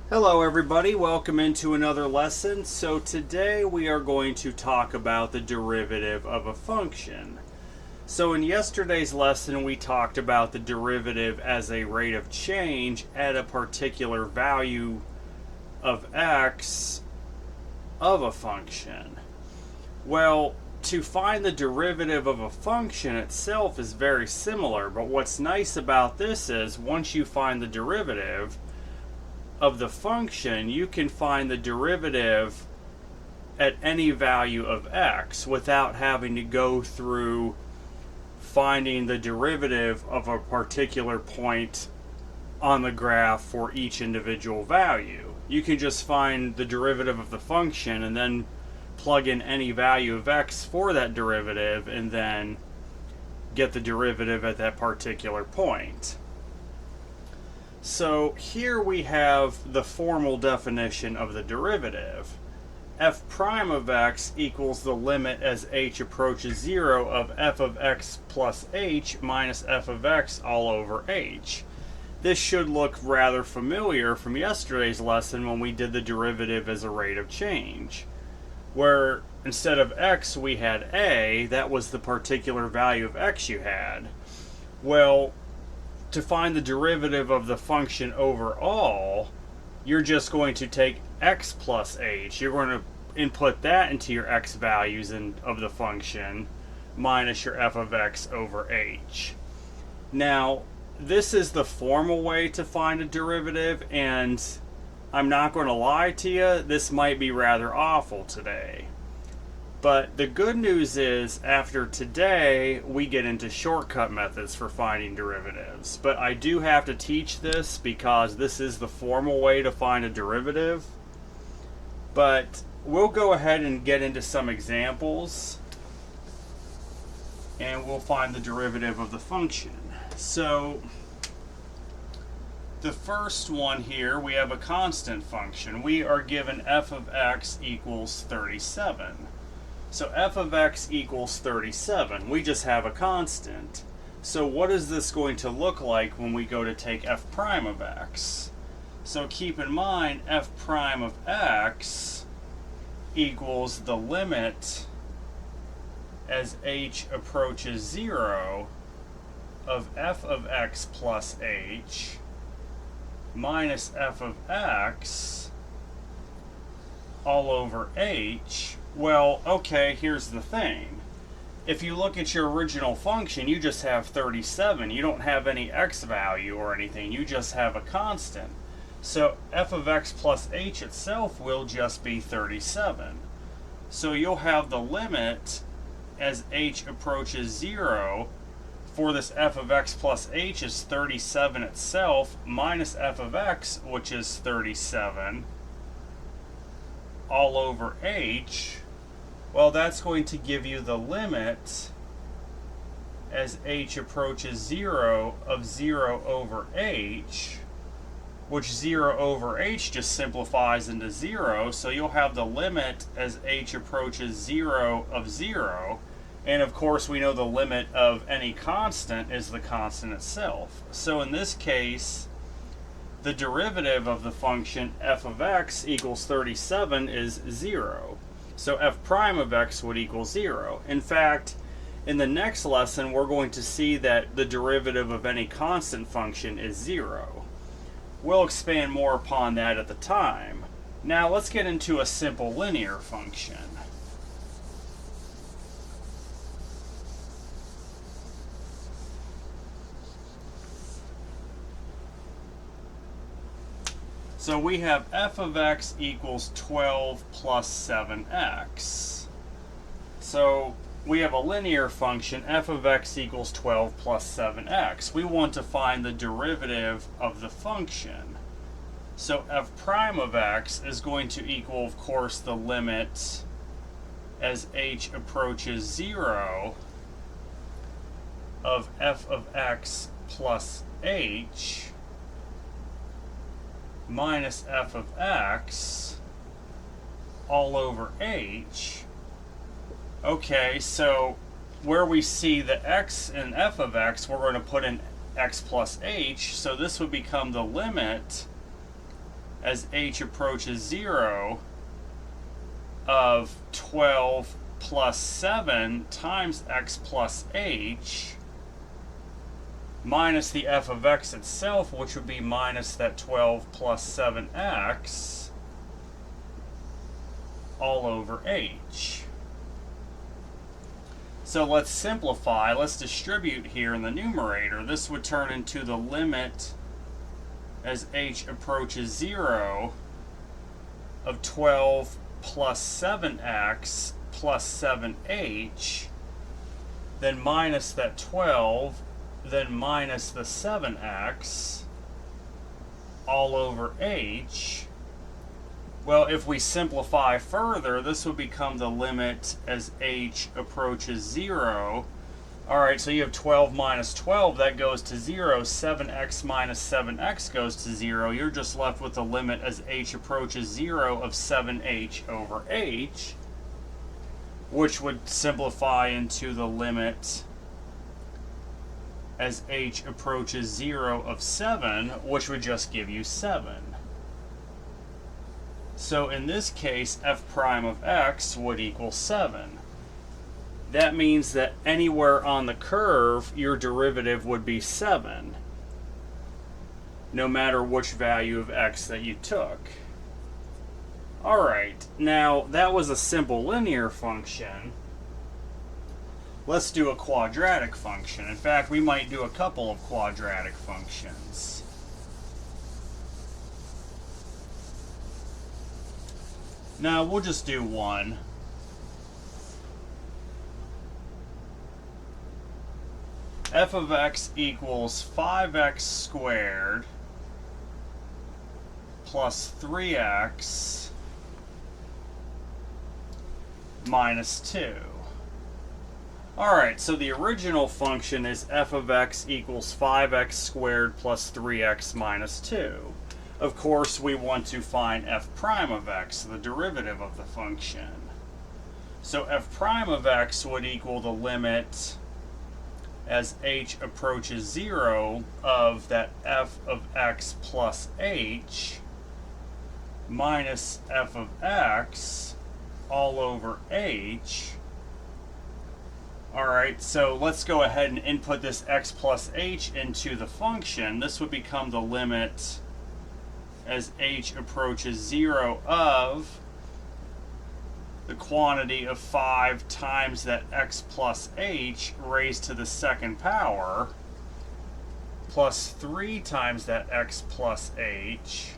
Hello everybody, welcome into another lesson. So today we are going to talk about the derivative of a function. So in yesterday's lesson we talked about the derivative as a rate of change at a particular value of x of a function. Well, to find the derivative of a function itself is very similar, but what's nice about this is once you find the derivative of the function, you can find the derivative at any value of x without having to go through finding the derivative of a particular point on the graph for each individual value. You can just find the derivative of the function and then plug in any value of x for that derivative and then get the derivative at that particular point. So here we have the formal definition of the derivative. F prime of x equals the limit as h approaches 0 of f of x plus h minus f of x all over h. This should look rather familiar from yesterday's lesson when we did the derivative as a rate of change, where instead of x we had a, that was the particular value of x you had. Well, to find the derivative of the function overall, you're just going to take x plus h. You're going to input that into your x values of the function minus your f of x over h. Now, this is the formal way to find a derivative, and I'm not going to lie to you, this might be rather awful today. But the good news is, after today, we get into shortcut methods for finding derivatives. But I do have to teach this because this is the formal way to find a derivative. But we'll go ahead and get into some examples, and we'll find the derivative of the function. So the first one here, we have a constant function. We are given f of x equals 37. So f of x equals 37. We just have a constant. So what is this going to look like when we go to take f prime of x? So keep in mind, f prime of x equals the limit as h approaches 0 of f of x plus h minus f of x all over h. Well, okay, here's the thing. If you look at your original function, you just have 37. You don't have any x value or anything. You just have a constant. So f of x plus h itself will just be 37. So you'll have the limit as h approaches 0 for this f of x plus h is 37 itself minus f of x, which is 37, all over h. Well, that's going to give you the limit as h approaches 0 of 0 over h, which 0 over h just simplifies into 0, so you'll have the limit as h approaches 0 of 0, and of course we know the limit of any constant is the constant itself. So in this case, the derivative of the function f of x equals 37 is 0. So f prime of x would equal 0. In fact, in the next lesson, we're going to see that the derivative of any constant function is 0. We'll expand more upon that at the time. Now let's get into a simple linear function. So we have f of x equals 12 plus 7x. So we have a linear function, f of x equals 12 plus 7x. We want to find the derivative of the function. So f prime of x is going to equal, of course, the limit as h approaches 0 of f of x plus h minus f of x all over h. Okay, so where we see the x in f of x, we're going to put in x plus h, so this would become the limit as h approaches 0 of 12 plus 7 times x plus h minus the f of x itself, which would be minus that 12 plus 7x all over h. So let's simplify. Let's distribute here in the numerator. This would turn into the limit as h approaches 0 of 12 plus 7x plus 7h, then minus that 12, then minus the 7x all over h. Well, if we simplify further, this would become the limit as h approaches 0. All right, so you have 12 minus 12, that goes to 0. 7x minus 7x goes to 0. You're just left with the limit as h approaches 0 of 7h over h, which would simplify into the limit as h approaches 0 of 7, which would just give you 7. So in this case, f prime of x would equal 7. That means that anywhere on the curve, your derivative would be 7, no matter which value of x that you took. Alright, now that was a simple linear function. Let's do a quadratic function. In fact, we might do a couple of quadratic functions. No, we'll just do one. F of x equals 5x squared plus 3x minus 2. Alright, so the original function is f of x equals 5x squared plus 3x minus 2. Of course, we want to find f prime of x, the derivative of the function. So f prime of x would equal the limit as h approaches 0 of that f of x plus h minus f of x all over h. Alright, so let's go ahead and input this x plus h into the function. This would become the limit as h approaches 0 of the quantity of 5 times that x plus h raised to the second power plus 3 times that x plus h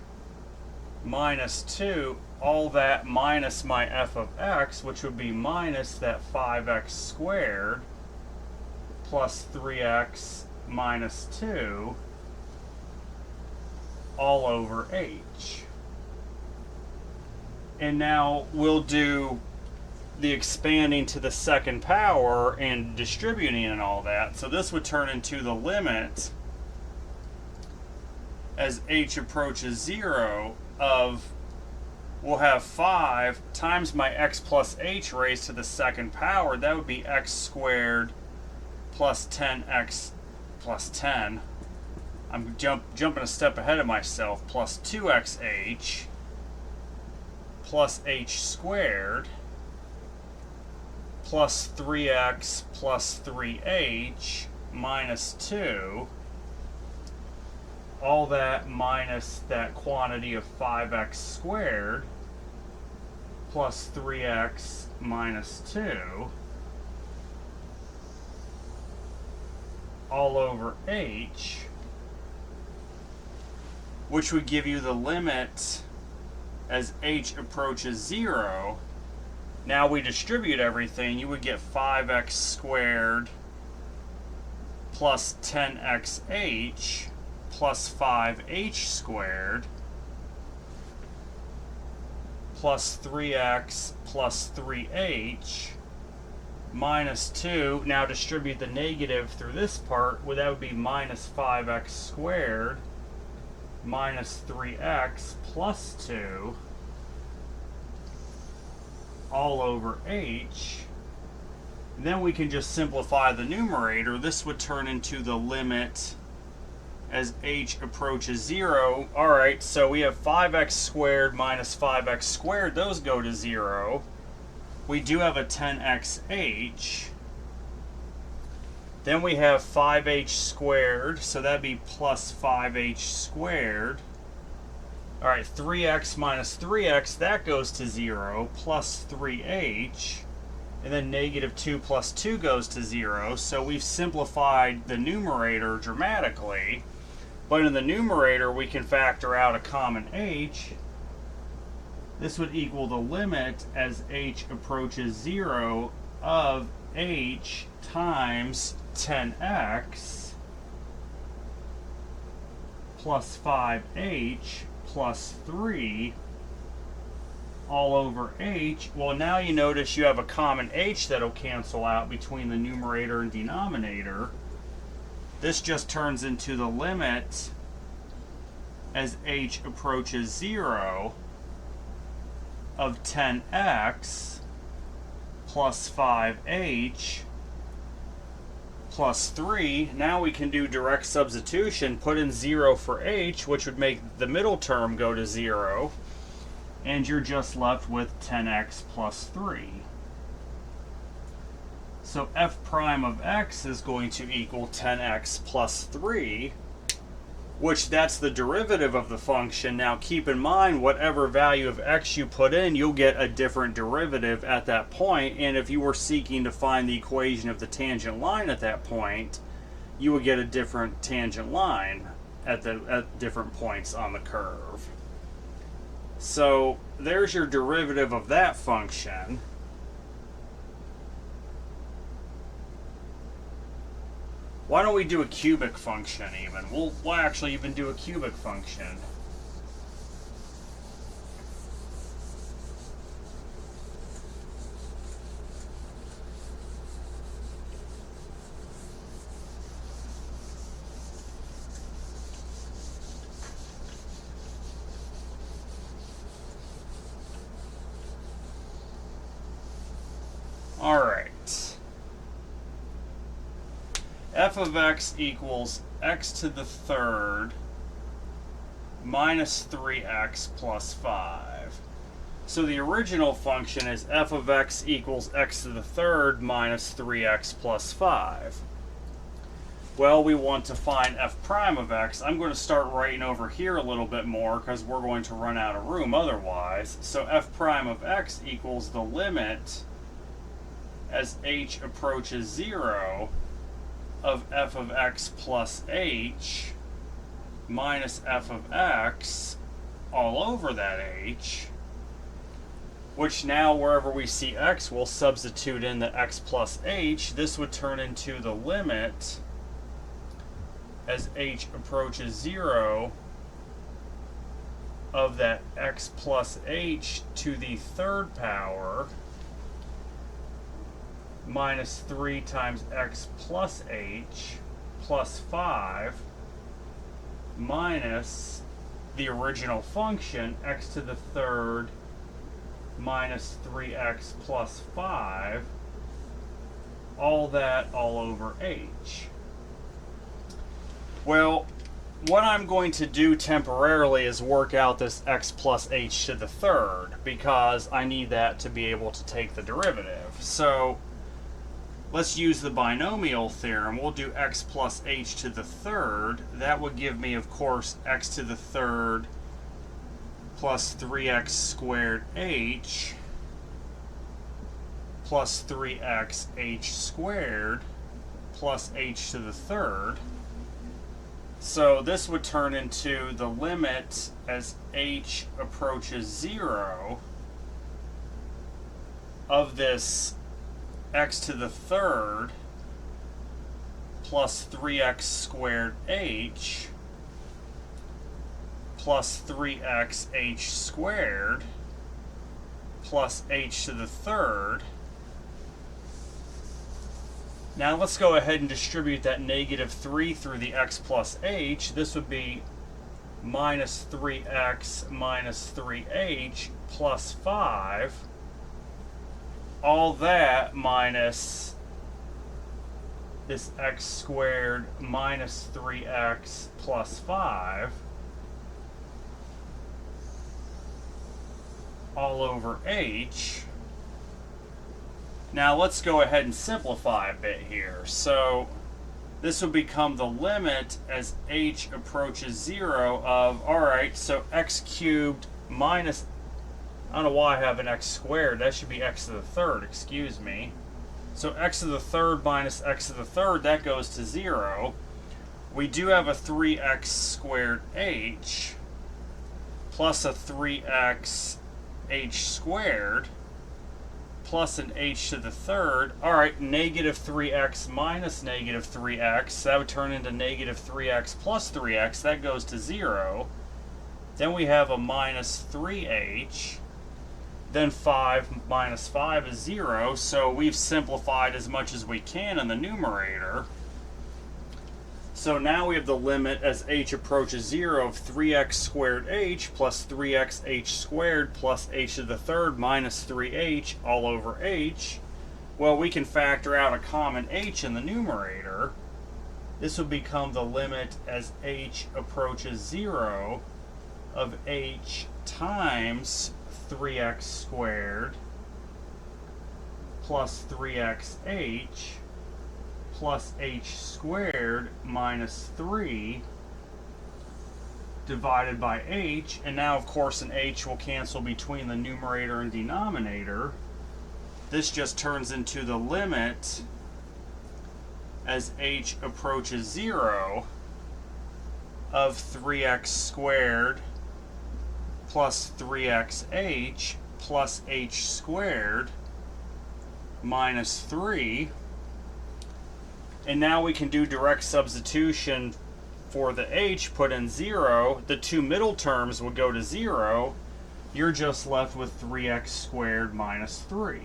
minus 2, all that minus my f of x, which would be minus that 5x squared plus 3x minus 2 all over h. And now we'll do the expanding to the second power and distributing and all that. So this would turn into the limit as h approaches 0 of, we'll have 5 times my x plus h raised to the second power. That would be x squared plus 10x plus 10. I'm jumping a step ahead of myself, plus 2xh plus h squared plus 3x plus 3h minus 2, all that minus that quantity of 5x squared plus 3x minus 2 all over h, which would give you the limit as h approaches 0. Now we distribute everything, you would get 5x squared plus 10xh plus 5h squared plus 3x plus 3h minus 2. Now distribute the negative through this part, well, that would be minus 5x squared minus 3x plus 2 all over h. Then we can just simplify the numerator. This would turn into the limit as h approaches 0. Alright, so we have 5x squared minus 5x squared. Those go to 0. We do have a 10xh. Then we have 5h squared, so that'd be plus 5h squared. Alright, 3x minus 3x, that goes to 0, plus 3h. And then negative 2 plus 2 goes to 0. So we've simplified the numerator dramatically. But in the numerator, we can factor out a common h. This would equal the limit as h approaches 0 of h times 10x plus 5h plus 3 all over h. Well, now you notice you have a common h that'll cancel out between the numerator and denominator. This just turns into the limit as h approaches 0 of 10x plus 5h plus 3. Now we can do direct substitution, put in 0 for h, which would make the middle term go to 0, and you're just left with 10x plus 3. So f prime of x is going to equal 10x plus 3, which that's the derivative of the function. Now keep in mind, whatever value of x you put in, you'll get a different derivative at that point. And if you were seeking to find the equation of the tangent line at that point, you would get a different tangent line at different points on the curve. So there's your derivative of that function. Why don't we do a cubic function even? We'll actually even do a cubic function. All right. F of x equals x to the third minus 3x plus 5. So the original function is f of x equals x to the third minus 3x plus 5. Well, we want to find f prime of x. I'm going to start writing over here a little bit more because we're going to run out of room otherwise. So f prime of x equals the limit as h approaches 0 of f of x plus h minus f of x all over that h, which now wherever we see x, we'll substitute in the x plus h. This would turn into the limit as h approaches 0 of that x plus h to the third power minus 3 times x plus h plus 5 minus the original function x to the third minus 3x plus 5, all that all over h. Well, what I'm going to do temporarily is work out this x plus h to the third because I need that to be able to take the derivative. So let's use the binomial theorem. We'll do x plus h to the third. That would give me, of course, x to the third plus 3x squared h plus 3x h squared plus h to the third. So this would turn into the limit as h approaches 0 of this x to the third plus 3x squared h plus 3x h squared plus h to the third. Now let's go ahead and distribute that negative 3 through the x plus h. This would be minus 3x minus 3h plus 5. All that minus this x squared minus 3x plus 5 all over h. Now let's go ahead and simplify a bit here. So this will become the limit as h approaches 0 of, alright, so x cubed minus, I don't know why I have an x squared, that should be x to the third, excuse me. So x to the third minus x to the third, that goes to 0. We do have a 3x squared h plus a 3x h squared plus an h to the third. Alright, negative 3x minus negative 3x, that would turn into negative 3x plus 3x, that goes to 0. Then we have a minus 3h. Then 5 minus 5 is 0, so we've simplified as much as we can in the numerator. So now we have the limit as h approaches 0 of 3x squared h plus 3x h squared plus h to the third minus 3h all over h. Well, we can factor out a common h in the numerator. This will become the limit as h approaches 0 of h times 3x squared plus 3xh plus h squared minus 3 divided by h, and now of course an h will cancel between the numerator and denominator. This just turns into the limit as h approaches 0 of 3x squared plus 3xh plus h squared minus 3. And now we can do direct substitution for the h, put in 0. The two middle terms would go to 0. You're just left with 3x squared minus 3.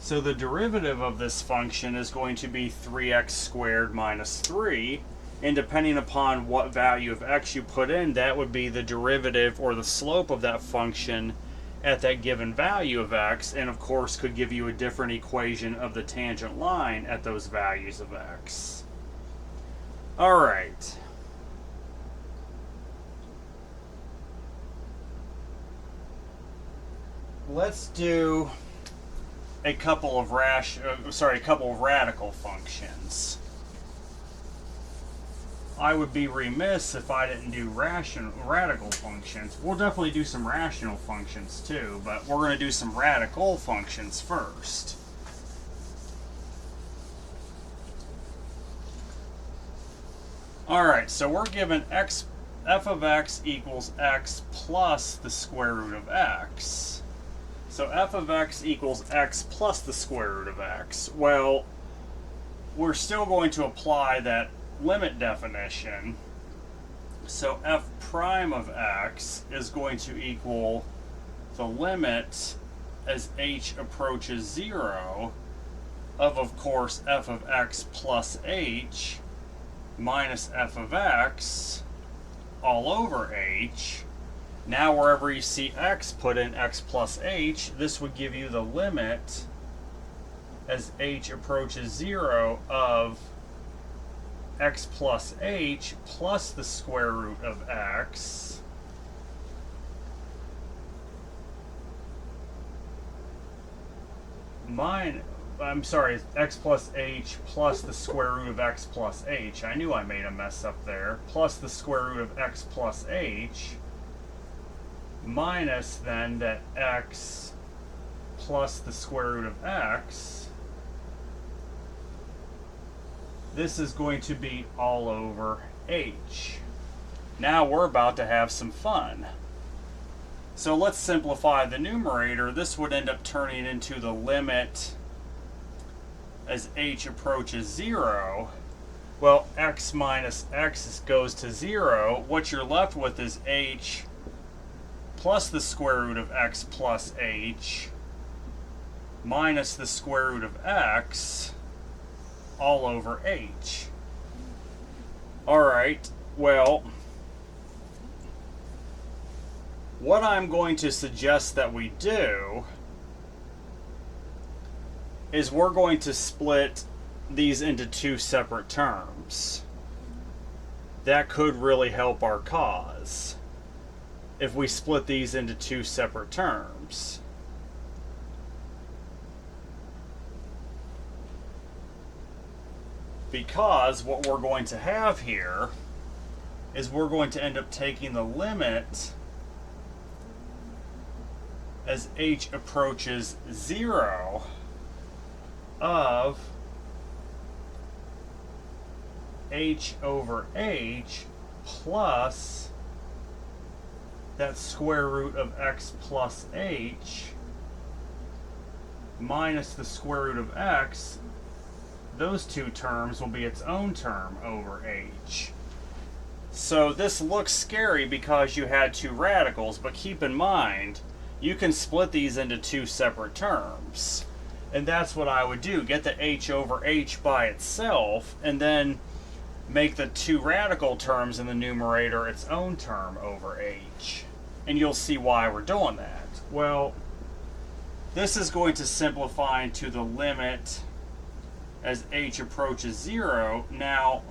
So the derivative of this function is going to be 3x squared minus 3. And depending upon what value of x you put in, that would be the derivative or the slope of that function at that given value of x, and of course could give you a different equation of the tangent line at those values of x. Alright. Let's do a couple of radical functions. I would be remiss if I didn't do radical functions. We'll definitely do some rational functions too, but we're going to do some radical functions first. Alright, so we're given f of x equals x plus the square root of x. So f of x equals x plus the square root of x. Well, we're still going to apply that limit definition. So f prime of x is going to equal the limit as h approaches 0 of course, f of x plus h minus f of x all over h. Now wherever you see x, put in x plus h. This would give you the limit as h approaches 0 of x plus h plus the square root of x x plus h plus the square root of x plus h. I knew I made a mess up there. Plus the square root of x plus h minus then that x plus the square root of x. This is going to be all over h. Now we're about to have some fun. So let's simplify the numerator. This would end up turning into the limit as h approaches 0. Well, x minus x goes to 0. What you're left with is h plus the square root of x plus h minus the square root of x all over h. Alright, well, what I'm going to suggest that we do is we're going to split these into two separate terms. That could really help our cause if we split these into two separate terms. Because what we're going to have here is we're going to end up taking the limit as h approaches 0 of h over h plus that square root of x plus h minus the square root of x. Those two terms will be its own term over h. So this looks scary because you had two radicals, but keep in mind, you can split these into two separate terms. And that's what I would do. Get the h over h by itself, and then make the two radical terms in the numerator its own term over h. And you'll see why we're doing that. Well, this is going to simplify into the limit as h approaches 0. Now,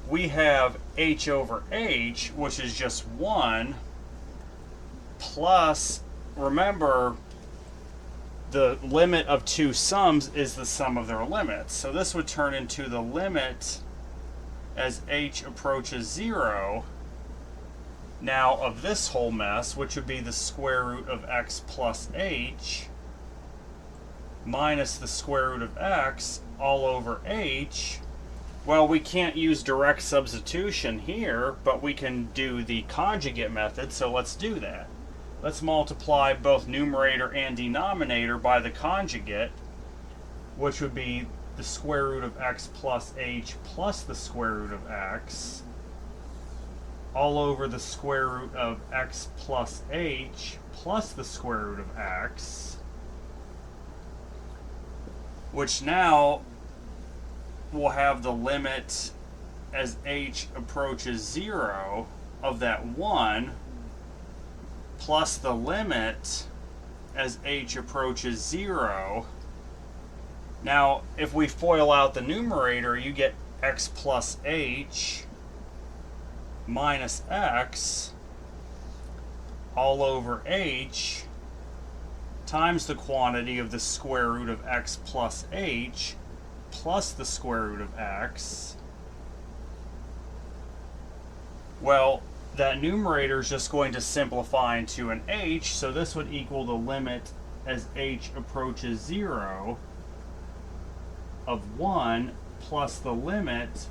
we have h over h, which is just 1, plus, remember, the limit of two sums is the sum of their limits. So this would turn into the limit as h approaches 0, now of this whole mess, which would be the square root of x plus h minus the square root of x all over h. Well, we can't use direct substitution here, but we can do the conjugate method, so let's do that. Let's multiply both numerator and denominator by the conjugate, which would be the square root of x plus h plus the square root of x all over the square root of x plus h plus the square root of x, which now will have the limit as h approaches 0 of that 1 plus the limit as h approaches 0. Now, if we FOIL out the numerator, you get x plus h minus x all over h times the quantity of the square root of x plus h plus the square root of x. Well, that numerator is just going to simplify into an h, so this would equal the limit as h approaches 0 of 1 plus the limit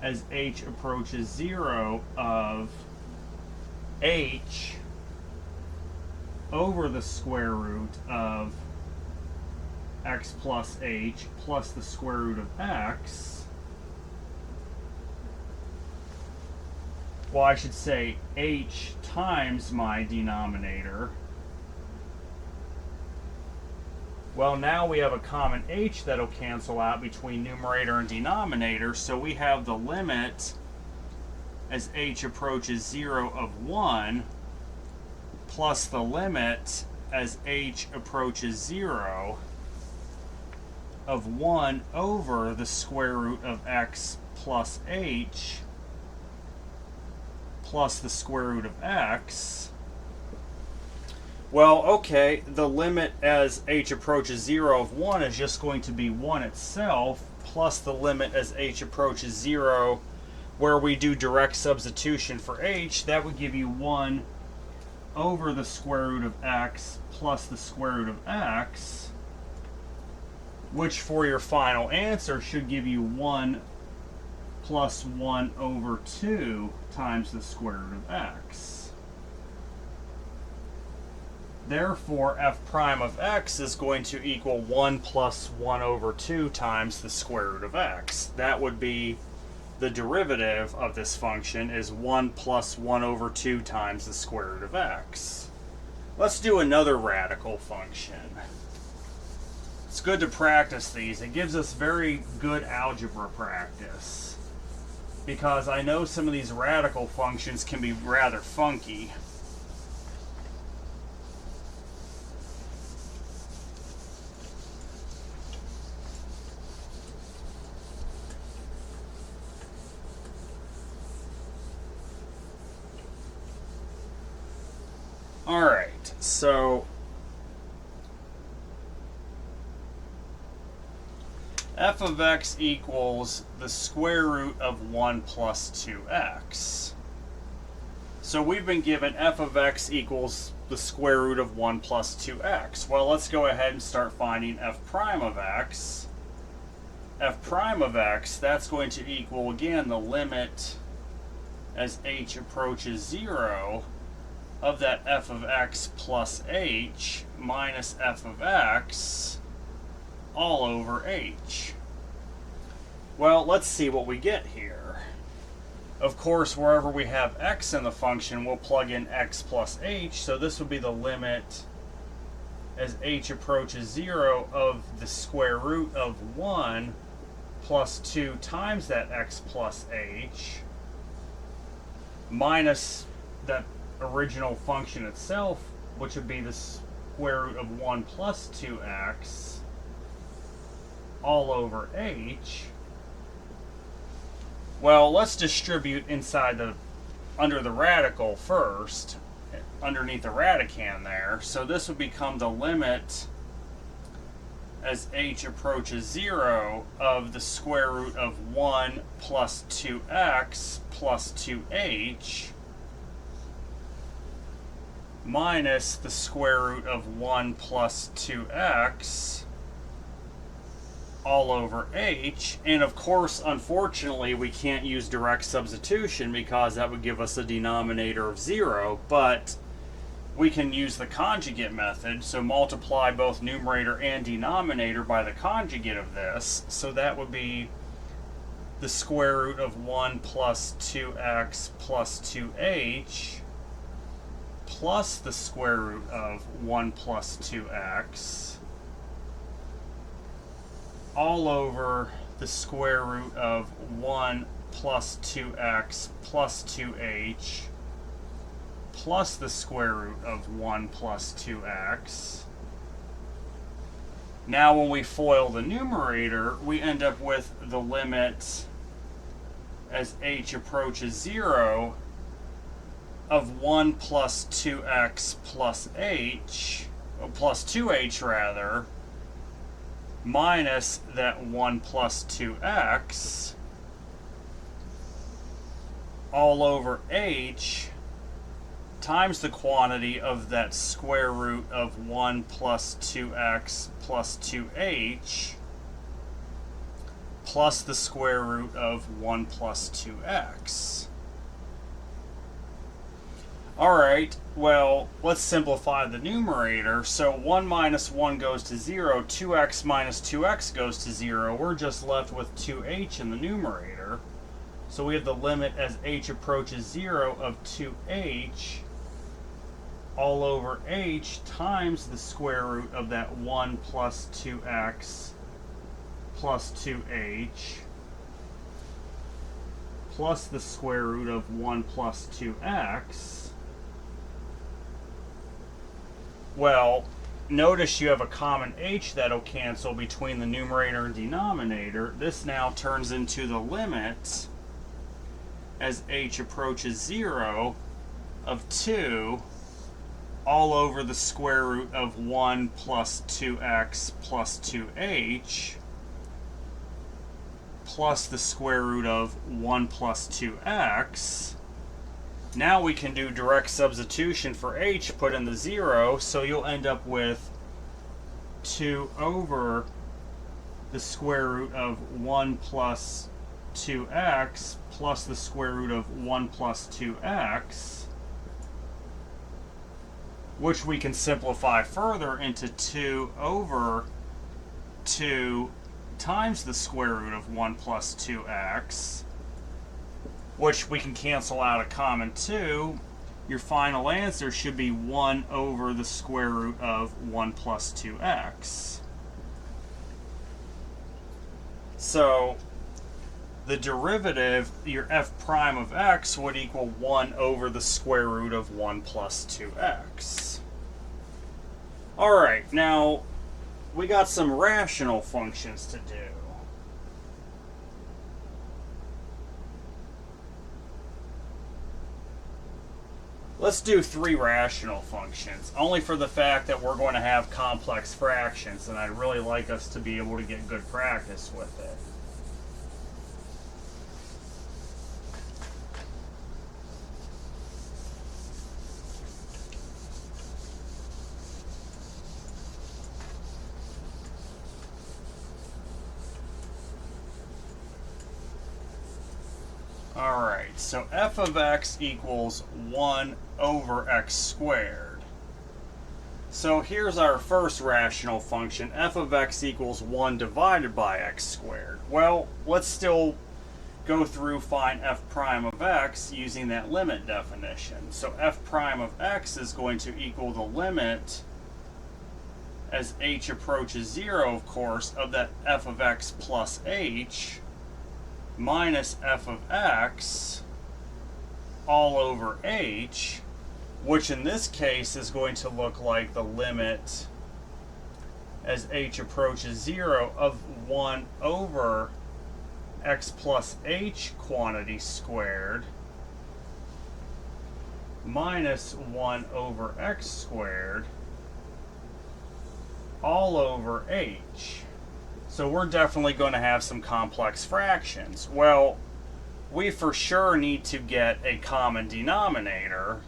as h approaches 0 of h over the square root of x plus h plus the square root of x. Well, I should say h times my denominator. Well, now we have a common h that'll cancel out between numerator and denominator, so we have the limit as h approaches 0 of 1 plus the limit as h approaches 0 of 1 over the square root of x plus h plus the square root of x. Well, okay, the limit as h approaches 0 of 1 is just going to be 1 itself, plus the limit as h approaches 0, where we do direct substitution for h, that would give you 1 over the square root of x plus the square root of x, which for your final answer should give you 1 plus 1 over 2 times the square root of x. Therefore, f prime of x is going to equal 1 plus 1 over 2 times the square root of x. That would be the derivative of this function, is 1 plus 1 over 2 times the square root of x. Let's do another radical function. It's good to practice these. It gives us very good algebra practice, because I know some of these radical functions can be rather funky. Alright, so f of x equals the square root of 1 plus 2x. So we've been given f of x equals the square root of 1 plus 2x. Well, let's go ahead and start finding f prime of x. F prime of x, that's going to equal, again, the limit as h approaches 0 of that f of x plus h minus f of x all over h. Well, let's see what we get here. Of course, wherever we have x in the function, we'll plug in x plus h, so this would be the limit as h approaches 0 of the square root of 1 plus 2 times that x plus h minus that original function itself, which would be the square root of 1 plus 2x all over h. Well, let's distribute under the radical first, underneath the radicand there. So this would become the limit as h approaches 0 of the square root of 1 plus 2x plus 2h minus the square root of 1 plus 2x all over h. And of course, unfortunately, we can't use direct substitution because that would give us a denominator of 0, but we can use the conjugate method, so multiply both numerator and denominator by the conjugate of this. So that would be the square root of 1 plus 2x plus 2h plus the square root of 1 plus 2x all over the square root of 1 plus 2x plus 2h plus the square root of 1 plus 2x. Now when we FOIL the numerator, we end up with the limit as h approaches 0 of 1 plus 2x plus h, plus 2h rather, minus that 1 plus 2x all over h times the quantity of that square root of 1 plus 2x plus 2h plus the square root of 1 plus 2x. Alright, well, let's simplify the numerator. So 1 minus 1 goes to 0, 2x minus 2x goes to 0. We're just left with 2h in the numerator. So we have the limit as h approaches 0 of 2h all over h times the square root of that 1 plus 2x plus 2h plus the square root of 1 plus 2x. Well, notice you have a common h that'll cancel between the numerator and denominator. This now turns into the limit as h approaches 0 of 2 all over the square root of 1 plus 2x plus 2h plus the square root of 1 plus 2x. Now we can do direct substitution for h, put in the 0, so you'll end up with 2 over the square root of 1 plus 2x plus the square root of 1 plus 2x, which we can simplify further into 2 over 2 times the square root of 1 plus 2x, which we can cancel out a common 2. Your final answer should be 1 over the square root of 1 plus 2x. So the derivative, your f prime of x, would equal 1 over the square root of 1 plus 2x. Alright, now we got some rational functions to do. Let's do 3 rational functions, only for the fact that we're going to have complex fractions, and I'd really like us to be able to get good practice with it. Alright, so f of x equals 1 over x squared. So here's our first rational function, f of x equals 1 divided by x squared. Well, let's still go through find f prime of x using that limit definition. So f prime of x is going to equal the limit as h approaches 0, of course, of that f of x plus h minus f of x all over h, which in this case is going to look like the limit as h approaches 0 of 1 over x plus h quantity squared minus 1 over x squared all over h. So we're definitely going to have some complex fractions. Well, we for sure need to get a common denominator.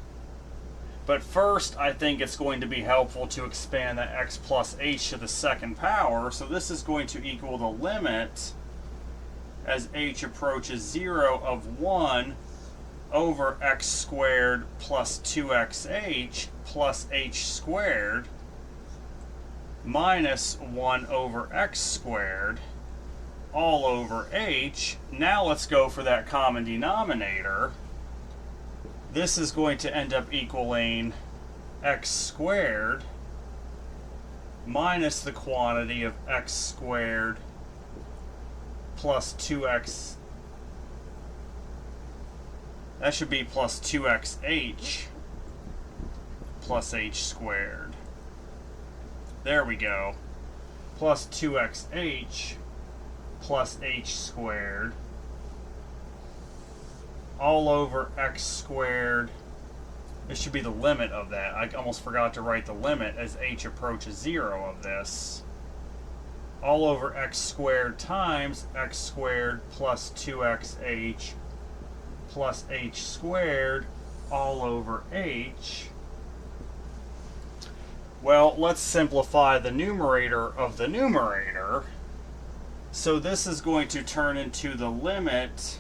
But first, I think it's going to be helpful to expand that x plus h to the second power. So this is going to equal the limit as h approaches 0 of 1 over x squared plus 2xh plus h squared minus 1 over x squared all over h. Now let's go for that common denominator. This is going to end up equaling x squared minus the quantity of x squared plus 2x. That should be plus 2xh plus h squared. There we go. Plus 2xh plus h squared all over x squared. This should be the limit of that. I almost forgot to write the limit as h approaches 0 of this. All over x squared times x squared plus 2xh plus h squared all over h. Well, let's simplify the numerator of the numerator. So this is going to turn into the limit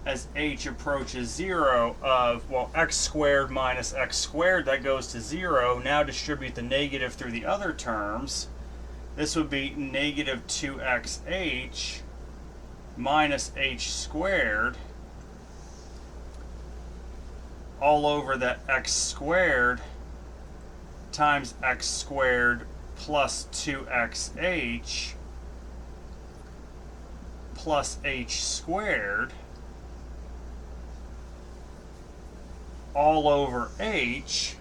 as h approaches 0 of, well, x squared minus x squared, that goes to 0. Now distribute the negative through the other terms. This would be negative 2xh minus h squared all over that x squared times x squared plus 2xh plus h squared all over h.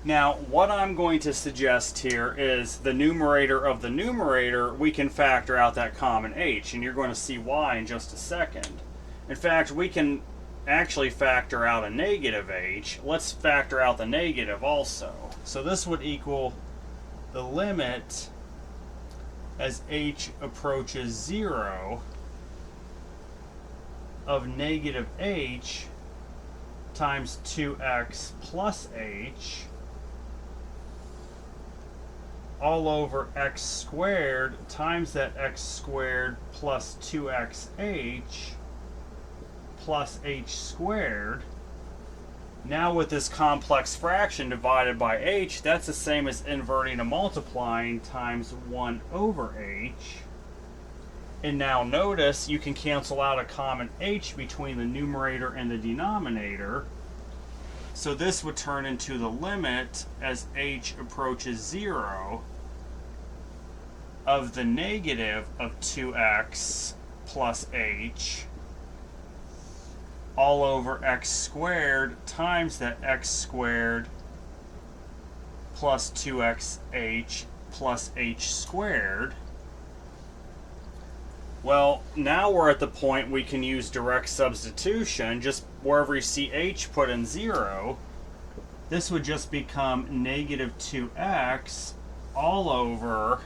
Now, what I'm going to suggest here is the numerator of the numerator, we can factor out that common h, and you're going to see why in just a second. In fact, we can actually factor out a negative h. Let's factor out the negative also. So this would equal the limit as h approaches 0 of negative h times 2x plus h all over x squared times that x squared plus 2xh plus h squared. Now with this complex fraction divided by h, that's the same as inverting and multiplying times 1 over h. And now notice you can cancel out a common h between the numerator and the denominator. So this would turn into the limit as h approaches 0 of the negative of 2x plus h all over x squared times that x squared plus 2xh plus h squared. Well, now we're at the point we can use direct substitution. Just wherever you see h, put in 0. This would just become negative 2x all over,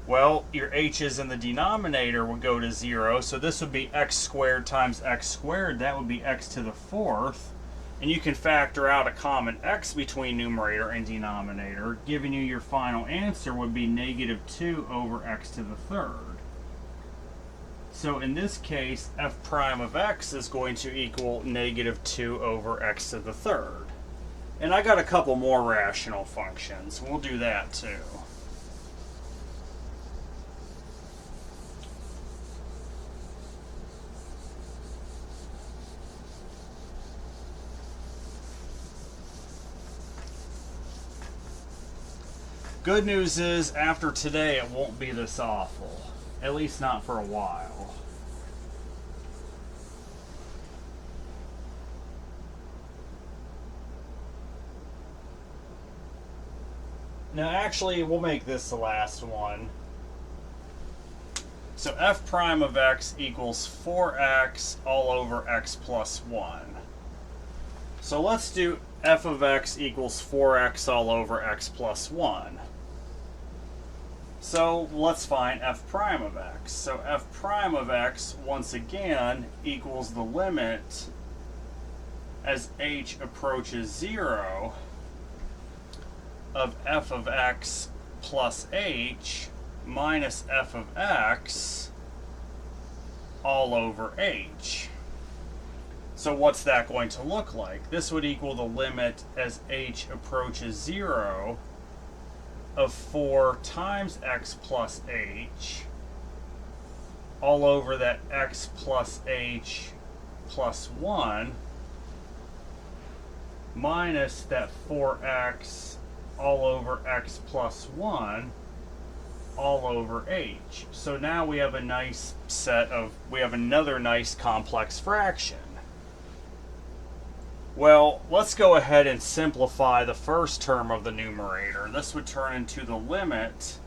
well, your h's in the denominator would go to 0, so this would be x squared times x squared. That would be x to the 4th. And you can factor out a common x between numerator and denominator, giving you your final answer would be negative 2 over x to the 3rd. So in this case, f prime of x is going to equal negative 2 over x to the 3rd. And I got a couple more rational functions. We'll do that too. Good news is, after today, it won't be this awful. At least not for a while. Now, actually, we'll make this the last one. So f prime of x equals 4x all over x plus 1. So let's do f of x equals 4x all over x plus 1. So let's find f prime of x. So f prime of x, once again, equals the limit as h approaches 0 of f of x plus h minus f of x all over h. So what's that going to look like? This would equal the limit as h approaches 0 of 4 times x plus h all over that x plus h plus 1 minus that 4x all over x plus 1 all over h. So now we have a nice we have another nice complex fraction. Well, let's go ahead and simplify the first term of the numerator. This would turn into the limit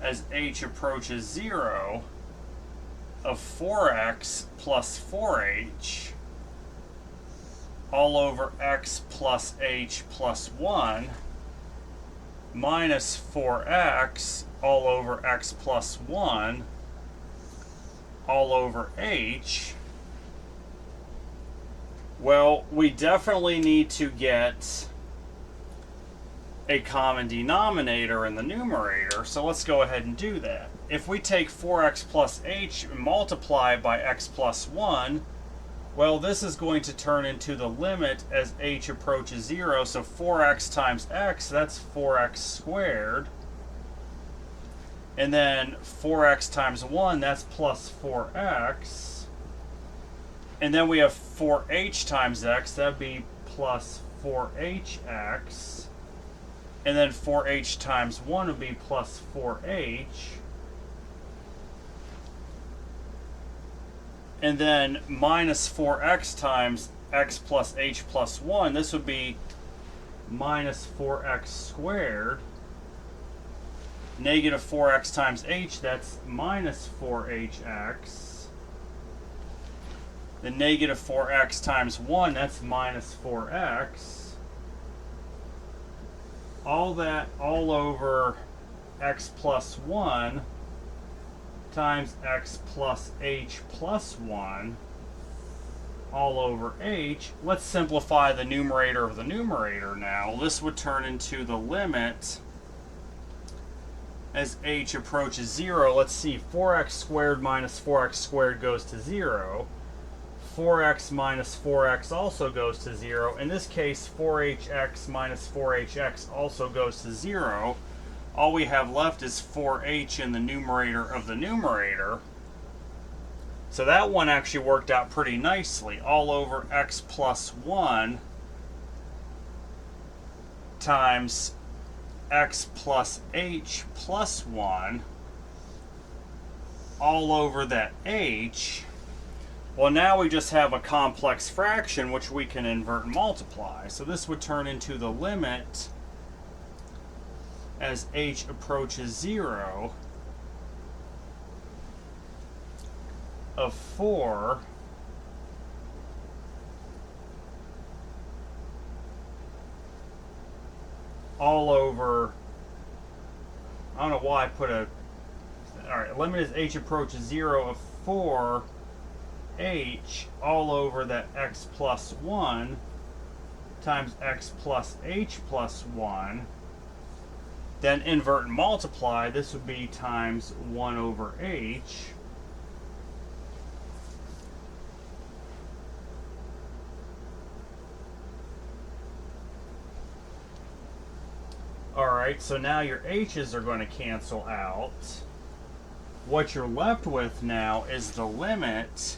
as h approaches 0 of 4x plus 4h all over x plus h plus 1 minus 4x all over x plus 1 all over h. Well, we definitely need to get a common denominator in the numerator, so let's go ahead and do that. If we take 4x plus h and multiply by x plus 1, well, this is going to turn into the limit as h approaches 0, so 4x times x, that's 4x squared. And then 4x times 1, that's plus 4x. And then we have 4h times x, that would be plus 4hx. And then 4h times 1 would be plus 4h. And then minus 4x times x plus h plus 1, this would be minus 4x squared. Negative 4x times h, that's minus 4hx. The negative 4x times 1, that's minus 4x. All that all over x plus 1 times x plus h plus 1 all over h. Let's simplify the numerator of the numerator now. This would turn into the limit as h approaches 0. Let's see, 4x squared minus 4x squared goes to 0. 4x minus 4x also goes to 0. In this case, 4hx minus 4hx also goes to 0. All we have left is 4h in the numerator of the numerator. So that one actually worked out pretty nicely. All over x plus 1 times x plus h plus 1 all over that h. Well, now we just have a complex fraction which we can invert and multiply. So this would turn into the limit as h approaches 0 of 4 all over, I don't know why I put a, alright, limit as h approaches 0 of 4h all over that x plus 1 times x plus h plus 1. Then invert and multiply. This would be times 1 over h. Alright, so now your h's are going to cancel out. What you're left with now is the limit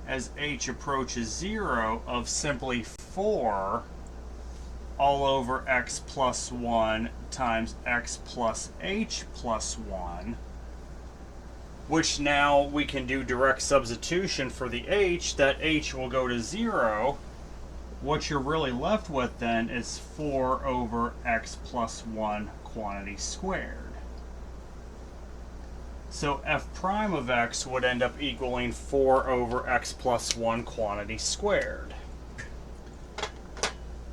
as h approaches 0 of simply 4 all over x plus 1 times x plus h plus 1, which now we can do direct substitution for the h. That h will go to 0. What you're really left with then is 4 over x plus 1 quantity squared. So f prime of x would end up equaling 4 over x plus 1 quantity squared.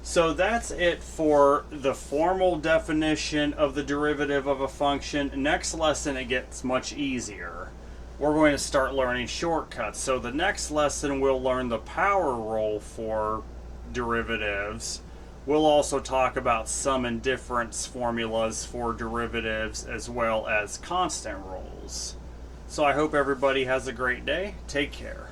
So that's it for the formal definition of the derivative of a function. Next lesson it gets much easier. We're going to start learning shortcuts. So the next lesson we'll learn the power rule for derivatives. We'll also talk about sum and difference formulas for derivatives as well as constant rules. So I hope everybody has a great day. Take care.